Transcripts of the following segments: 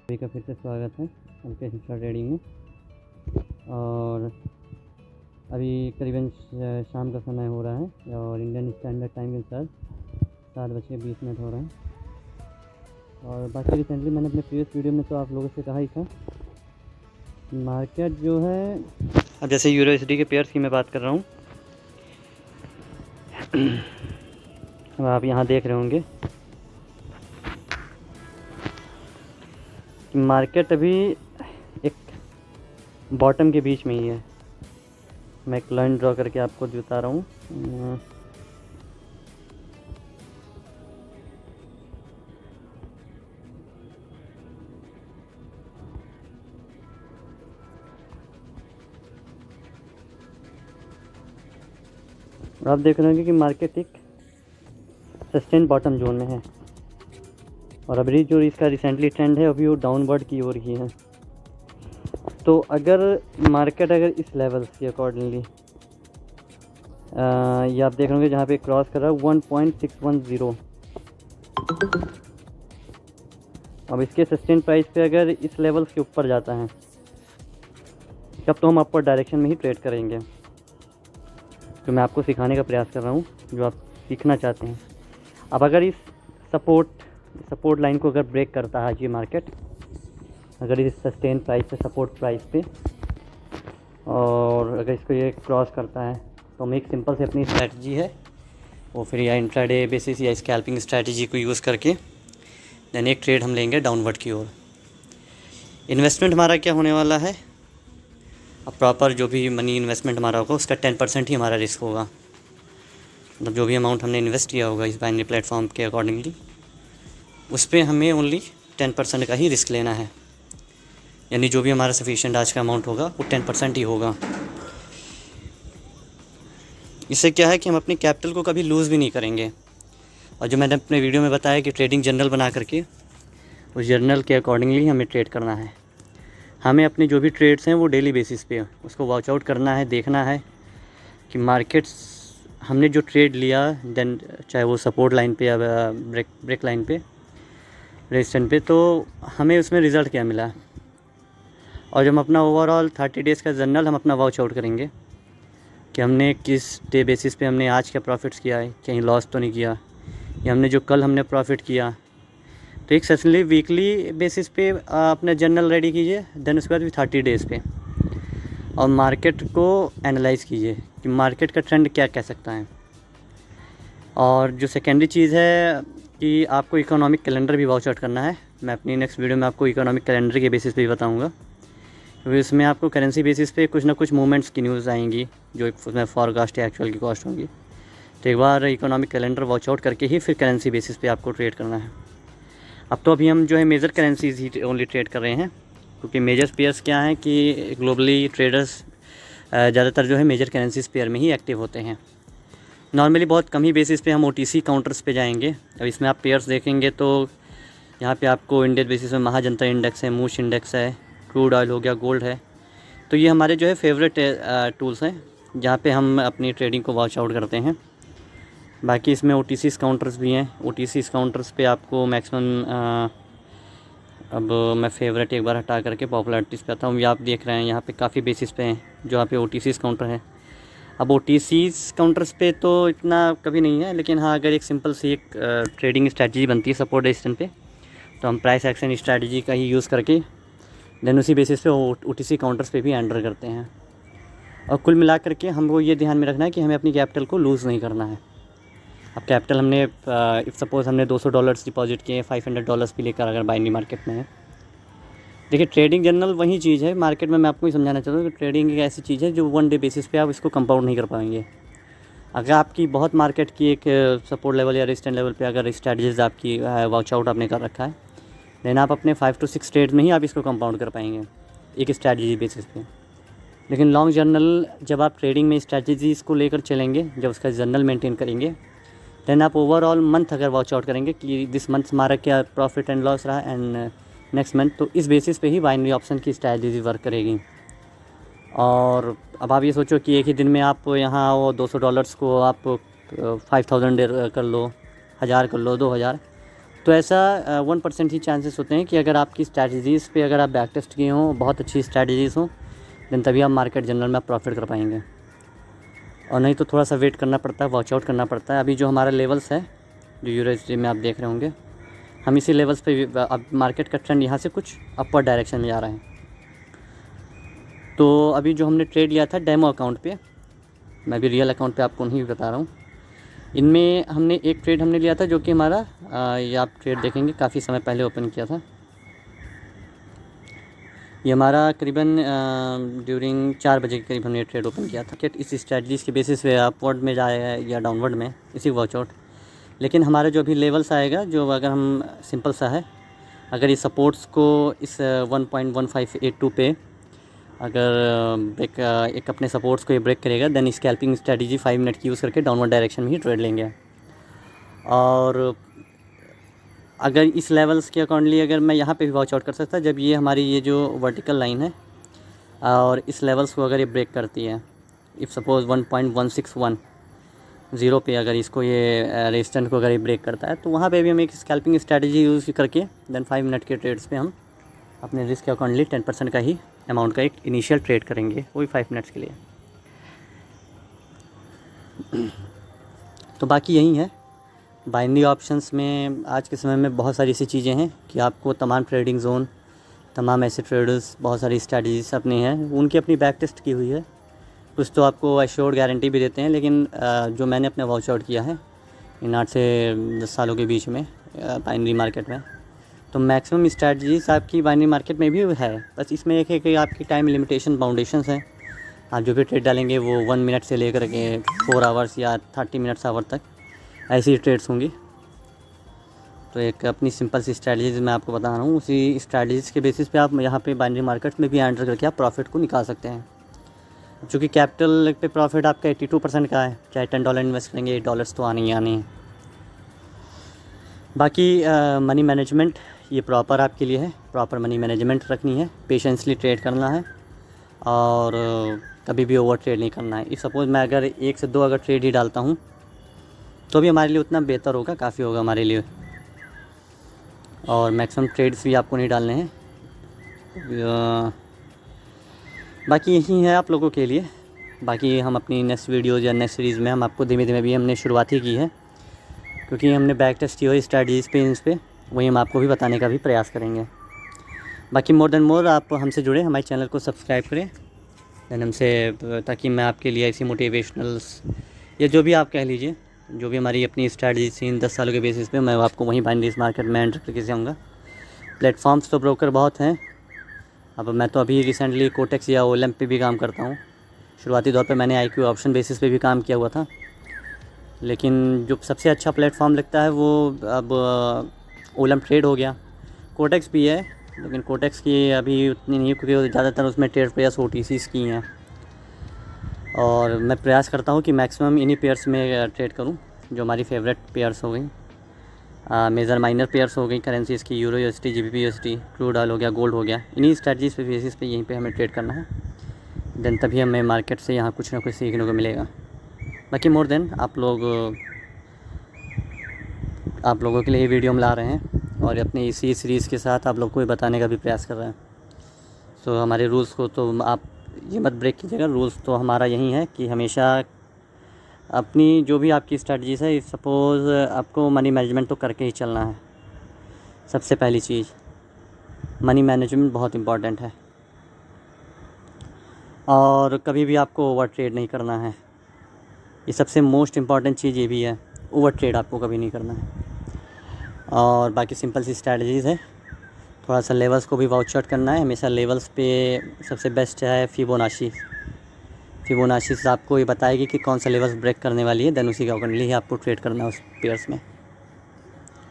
सभी का फिर से स्वागत है एलके शिक्षा ट्रेडिंग में। और अभी करीबन शाम का समय हो रहा है और इंडियन स्टैंडर्ड टाइम के अनुसार 7:20 हो रहा है। और बाकी रिसेंटली मैंने अपने प्रीवियस वीडियो में तो आप लोगों से कहा ही था, मार्केट जो है अब जैसे यूरोएसडी के पेयर्स की मैं बात कर रहा हूँ। अब आप यहाँ देख रहे होंगे कि मार्केट अभी एक बॉटम के बीच में ही है। मैं एक लाइन ड्रॉ करके आपको बता रहा हूँ। आप देख रहे होंगे कि मार्केट एक सस्टेन बॉटम जोन में है और अभी जो इसका रिसेंटली ट्रेंड है अभी वो डाउनवर्ड की ओर ही है। तो अगर मार्केट इस लेवल्स के अकॉर्डिंगली ये आप देख रहे जहाँ पे क्रॉस कर रहा है 1.610, अब इसके सस्टेन प्राइस पे अगर इस लेवल्स के ऊपर जाता है तब तो हम अपर डायरेक्शन में ही ट्रेड करेंगे, जो मैं आपको सिखाने का प्रयास कर रहा हूँ, जो आप सीखना चाहते हैं। अब अगर इस सपोर्ट लाइन को अगर ब्रेक करता है ये मार्केट, अगर इस सस्टेन प्राइस से सपोर्ट प्राइस पे और अगर इसको ये क्रॉस करता है तो हम एक सिंपल से अपनी स्ट्रैटेजी है वो फिर या इंट्राडे बेसिस या स्कैल्पिंग स्ट्रैटेजी को यूज़ करके देन एक ट्रेड हम लेंगे डाउनवर्ड की ओर। इन्वेस्टमेंट हमारा क्या होने वाला है, अब प्रॉपर जो भी मनी इन्वेस्टमेंट हमारा होगा उसका 10% ही हमारा रिस्क होगा। मतलब जो भी अमाउंट हमने इन्वेस्ट किया होगा इस बाइनरी प्लेटफॉर्म के अकॉर्डिंगली उस पर हमें ओनली 10% का ही रिस्क लेना है। यानी जो भी हमारा सफिशिएंट आज का अमाउंट होगा वो 10% ही होगा। इससे क्या है कि हम अपनी कैपिटल को कभी लूज़ भी नहीं करेंगे। और जो मैंने अपने वीडियो में बताया कि ट्रेडिंग जर्नल बना करके उस जर्नल के अकॉर्डिंगली हमें ट्रेड करना है। हमें अपने जो भी ट्रेड्स हैं वो डेली बेसिस पे उसको वॉच आउट करना है, देखना है कि मार्केट्स हमने जो ट्रेड लिया देन चाहे वो सपोर्ट लाइन पे या ब्रेक लाइन पे रेजिस्टेंस पे, तो हमें उसमें रिज़ल्ट क्या मिला। और जब हम अपना ओवरऑल 30 डेज़ का जर्नल हम अपना वॉच आउट करेंगे कि हमने किस डे बेसिस पे हमने आज क्या प्रॉफिट्स किया है, कहीं लॉस तो नहीं किया, या हमने जो कल हमने प्रॉफिट किया। तो एक सेशनली वीकली बेसिस पे अपना जर्नल रेडी कीजिए, देन उसके बाद भी 30 डेज़ पे और मार्केट को एनालाइज़ कीजिए कि मार्केट का ट्रेंड क्या कह सकता है। और जो सेकेंडरी चीज़ है कि आपको इकोनॉमिक कैलेंडर भी वॉच आउट करना है। मैं अपनी नेक्स्ट वीडियो में आपको इकोनॉमिक कैलेंडर के बेसिस पे भी बताऊँगा, क्योंकि इसमें आपको करेंसी बेसिस पे कुछ ना कुछ मूवमेंट्स की न्यूज़ आएंगी जो उसमें फॉरकास्ट या एक्चुअल की कॉस्ट होंगी। तो एक बार इकोनॉमिक कैलेंडर वॉच आउट करके ही फिर करेंसी बेसिस पे आपको ट्रेड करना है। अब तो अभी हम जो है मेजर करेंसीज ही ओनली ट्रेड कर रहे हैं, क्योंकि मेजर पेयर्स क्या हैं कि ग्लोबली ट्रेडर्स ज़्यादातर जो है मेजर करेंसीज पेयर में ही एक्टिव होते हैं। नॉर्मली बहुत कम ही बेसिस पे हम ओटीसी काउंटर्स पे जाएंगे। अब इसमें आप पेयर्स देखेंगे तो यहाँ पे आपको इंडियन बेसिस में महाजनता इंडेक्स है, मूश इंडेक्स है, क्रूड ऑयल हो गया, गोल्ड है। तो ये हमारे जो है फेवरेट टूल्स हैं जहाँ पे हम अपनी ट्रेडिंग को वॉच आउट करते हैं। बाकी इसमें ओटीसी काउंटर्स भी हैं। ओटीसी काउंटर्स पे आपको मैक्सिमम अब मैं फेवरेट एक बार हटा करके पॉपुलरिटीज़ पे आता हूँ। ये आप देख रहे हैं यहाँ पे काफ़ी बेसिस पे हैं जो यहाँ पे ओटीसी काउंटर है। अब ओटीसी काउंटर्स पे तो इतना कभी नहीं है, लेकिन हाँ अगर एक सिंपल सी एक ट्रेडिंग स्ट्रैटेजी बनती है सपोर्ट रेजिस्टेंस पे, तो हम प्राइस एक्शन स्ट्रैटेजी का ही यूज़ करके देन उसी बेसिस पे ओटीसी काउंटर्स पे भी एंटर करते हैं। और कुल मिला करके हमको ये ध्यान में रखना है कि हमें अपनी कैपिटल को लूज़ नहीं करना है। अब कैपिटल हमने इफ़ सपोज़ हमने $200 डिपॉजिट किए, $500 भी लेकर अगर बाइनरी मार्केट में है। देखिए ट्रेडिंग जर्नल वही चीज़ है मार्केट में। मैं आपको ही समझाना चाहता हूँ कि ट्रेडिंग एक ऐसी चीज़ है जो वन डे बेसिस पे आप इसको कंपाउंड नहीं कर पाएंगे। अगर आपकी बहुत मार्केट की एक सपोर्ट लेवल या रेजिस्टेंस लेवल पे अगर स्ट्रैटेजीज आपकी वॉच आउट आपने कर रखा है, देन आप अपने 5 to 6 ट्रेड में ही आप इसको कंपाउंड कर पाएंगे एक स्ट्रैटेजी बेसिस पे। लेकिन लॉन्ग जर्नल जब आप ट्रेडिंग में स्ट्रैटेजीज़ को लेकर चलेंगे, जब उसका जर्नल मेंटेन करेंगे, देन आप ओवरऑल मंथ अगर वॉच आउट करेंगे कि दिस मंथ हमारा क्या प्रॉफिट एंड लॉस रहा एंड नेक्स्ट मंथ, तो इस बेसिस पे ही बाइनरी ऑप्शन की स्ट्रैटेजी वर्क करेगी। और अब आप ये सोचो कि एक ही दिन में आप यहाँ वो $200 को आप 5000 कर लो, 1000 कर लो, 2000, तो ऐसा 1% ही चांसेस होते हैं कि अगर आपकी स्ट्रैटेजीज़ पे अगर आप बैक टेस्ट किए हों, बहुत अच्छी स्ट्रैटेजीज़ हों, देन तभी आप मार्केट जनरल में आप प्रॉफिट कर पाएंगे, और नहीं तो थोड़ा सा वेट करना पड़ता है, वॉच आउट करना पड़ता है। अभी जो हमारा लेवल्स है जो यूएसडी में आप देख रहे होंगे, हम इसी लेवल्स पे अब मार्केट का ट्रेंड यहाँ से कुछ अपवर्ड डायरेक्शन में जा रहा है। तो अभी जो हमने ट्रेड लिया था डेमो अकाउंट पे, मैं भी रियल अकाउंट पे आपको नहीं बता रहा हूँ, इनमें हमने एक ट्रेड हमने लिया था जो कि हमारा ये आप ट्रेड देखेंगे काफ़ी समय पहले ओपन किया था। ये हमारा करीबन ड्यूरिंग 4 बजे के करीब हमने ट्रेड ओपन किया था कि इस स्ट्रैटेजीज़ के बेसिस पे अपवर्ड में जाएगा या डाउनवर्ड में, इसी वॉच आउट। लेकिन हमारा जो अभी लेवल्स आएगा, जो अगर हम सिंपल सा है, अगर इस सपोर्ट्स को इस 1.1582 पे अगर एक अपने सपोर्ट्स को ये ब्रेक करेगा, देन स्कैल्पिंग स्ट्रैटेजी 5 मिनट की यूज़ करके डाउनवर्ड डायरेक्शन में ही ट्रेड लेंगे। और अगर इस लेवल्स के अकॉर्डिंगली अगर मैं यहाँ पे भी वॉच आउट कर सकता, जब ये हमारी ये जो वर्टिकल लाइन है और इस लेवल्स को अगर ये ब्रेक करती है, इफ़ सपोज़ 1.161 पे अगर इसको ये रेजिस्टेंट को अगर ये ब्रेक करता है, तो वहाँ पे भी हम एक स्कैल्पिंग स्ट्रैटेजी यूज़ करके देन 5 मिनट के ट्रेड्स पे हम अपने रिस्क के अकॉर्डिंगली 10% का ही अमाउंट का एक इनिशियल ट्रेड करेंगे, वही 5 मिनट्स के लिए। तो बाकी यही है, बाइनरी ऑप्शंस में आज के समय में बहुत सारी ऐसी चीज़ें हैं कि आपको तमाम ट्रेडिंग जोन, तमाम ऐसे ट्रेडर्स बहुत सारी स्ट्रैटेजीज अपनी हैं, उनकी अपनी बैक टेस्ट की हुई है। कुछ तो आपको एश्योर्ड गारंटी भी देते हैं, लेकिन जो मैंने अपने वॉच आउट किया है इन 8 से 10 सालों के बीच में बाइनरी मार्केट में, तो मैक्सिमम स्ट्रैटेजीज आपकी बाइनरी मार्केट में भी है। बस इसमें एक है कि आपकी टाइम लिमिटेशन बाउंडेशंस हैं। आप जो भी ट्रेड डालेंगे वो 1 मिनट से लेकर के 4 आवर्स या 30 मिनट्स आवर तक ऐसी ट्रेड्स होंगी। तो एक अपनी सिंपल सी स्ट्रैटेजीज मैं आपको बता रहा हूँ, उसी स्ट्रैटेजीज के बेसिस पे आप यहाँ पे बाइनरी मार्केट्स में भी एंटर करके आप प्रॉफिट को निकाल सकते हैं। चूँकि कैपिटल पे प्रॉफिट आपका 82% का है, चाहे $10 इन्वेस्ट करेंगे $8 तो आने ही आने हैं। बाकी मनी मैनेजमेंट ये प्रॉपर आपके लिए है, प्रॉपर मनी मैनेजमेंट रखनी है, पेशेंसली ट्रेड करना है और कभी भी ओवर ट्रेड नहीं करना है। इफ़ सपोज़ मैं अगर 1 से 2 अगर ट्रेड ही डालता हूँ तो भी हमारे लिए उतना बेहतर होगा, काफ़ी होगा हमारे लिए। और मैक्सिमम ट्रेड्स भी आपको नहीं डालने हैं। बाकी यही है आप लोगों के लिए। बाकी हम अपनी नेक्स्ट वीडियोज़ या नेक्स्ट सीरीज़ में हम आपको धीमे धीमे भी हमने शुरुआत ही की है, क्योंकि हमने बैक टेस्ट की हुई स्ट्रैटेजीज़ पे इन पे वही हम आपको भी बताने का भी प्रयास करेंगे। बाकी मोर देन मोर आप हमसे जुड़े, हमारे चैनल को सब्सक्राइब करें देन हमसे, ताकि मैं आपके लिए ऐसी मोटिवेशनल्स या जो भी आप कह लीजिए, जो भी हमारी अपनी स्ट्रैटेजी थी इन 10 सालों के बेसिस पे, मैं आपको वहीं बाइनरी मार्केट में एंटर करके जाऊँगा। प्लेटफॉर्म्स तो ब्रोकर बहुत हैं। अब मैं तो अभी रिसेंटली कोटेक्स या ओलम पे भी काम करता हूँ। शुरुआती दौर पे मैंने IQ ऑप्शन बेसिस पे भी काम किया हुआ था, लेकिन जो सबसे अच्छा प्लेटफॉर्म लगता है वो अब ओलम ट्रेड हो गया। कोटेक्स भी है, लेकिन कोटेक्स की अभी उतनी नहीं है क्योंकि ज़्यादातर उसमें ट्रेड पेयर्स OTCs की हैं, और मैं प्रयास करता हूँ कि मैक्सिमम इन्हीं पेयर्स में ट्रेड करूँ जो हमारी फेवरेट पेयर्स हो गई, मेजर माइनर पेयर्स हो गई करेंसीज़ की, euro USD, GBP USD, crude oil हो गया, गोल्ड हो गया। इन्हीं स्ट्रैटेजीज़ पे बेसिस पे यहीं पे हमें ट्रेड करना है, देन तभी हमें मार्केट से यहाँ कुछ ना कुछ सीखने को मिलेगा। बाकी मोर देन आप लोगों के लिए ये वीडियो हम ला रहे हैं और अपनी इसी सीरीज़ के साथ आप लोग को भी बताने का भी प्रयास कर रहे हैं। सो हमारे रूल्स को तो आप ये मत ब्रेक कीजिएगा। रूल्स तो हमारा यही है कि हमेशा अपनी जो भी आपकी स्ट्रैटेजीज़ है, सपोज़ आपको मनी मैनेजमेंट तो करके ही चलना है। सबसे पहली चीज़ मनी मैनेजमेंट बहुत इम्पॉर्टेंट है, और कभी भी आपको ओवर ट्रेड नहीं करना है। ये सबसे मोस्ट इम्पॉर्टेंट चीज़ ये भी है, ओवर ट्रेड आपको कभी नहीं करना है। और बाकी सिंपल सी स्ट्रैटेजीज़ है, थोड़ा सा लेवल्स को भी वॉच आउट करना है। हमेशा लेवल्स पे सबसे बेस्ट है फिबोनाची से आपको ये बताएगी कि कौन सा लेवल्स ब्रेक करने वाली है, देन उसी के अकॉर्डिंगली ही आपको ट्रेड करना है उस पेयर्स में।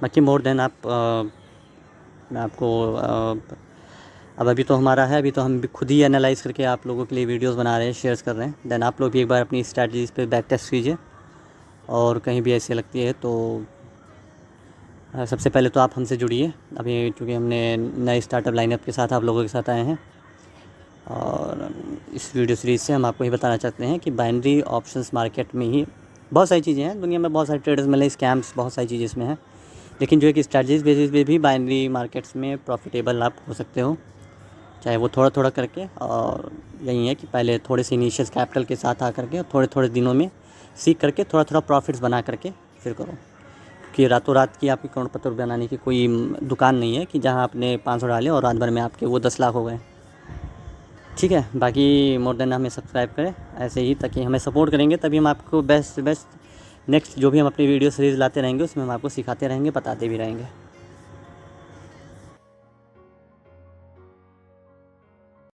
बाकी मोर देन मैं आपको अब अभी तो हमारा है, अभी तो हम भी खुद ही एनालाइज़ करके आप लोगों के लिए वीडियोस बना रहे हैं, शेयर्स कर रहे हैं। देन आप लोग भी एक बार अपनी स्ट्रैटेजीज़ पे बैक टेस्ट कीजिए, और कहीं भी ऐसी लगती है तो सबसे पहले तो आप हमसे जुड़िए। अभी चूँकि हमने नए स्टार्टअप लाइनअप के साथ आप लोगों के साथ आए हैं, और इस वीडियो सीरीज़ से हम आपको ये बताना चाहते हैं कि बाइनरी ऑप्शंस मार्केट में ही बहुत सारी चीज़ें हैं। दुनिया में बहुत सारे ट्रेडर्स मिले, स्कैम्स बहुत सारी चीज़ें इसमें हैं, लेकिन जो एक स्ट्रैटेजी बेसिस पे भी बाइनरी मार्केट्स में प्रॉफिटेबल आप हो सकते हो, चाहे वो थोड़ा थोड़ा करके। और यही है कि पहले थोड़े से इनिशियल कैपिटल के साथ आ करके और थोड़े थोड़े दिनों में सीख करके थोड़ा थोड़ा प्रॉफिट्स बना करके फिर करो, कि रातों रात की आपकी करोड़पति बनाने की कोई दुकान नहीं है कि जहाँ आपने 500 डाले और रात भर में आपके वो 10 लाख हो गए। ठीक है, बाकी मोर देन हमें सब्सक्राइब करें ऐसे ही, ताकि हमें सपोर्ट करेंगे तभी हम आपको बेस्ट नेक्स्ट जो भी हम अपनी वीडियो सीरीज़ लाते रहेंगे उसमें हम आपको सिखाते रहेंगे, बताते भी रहेंगे।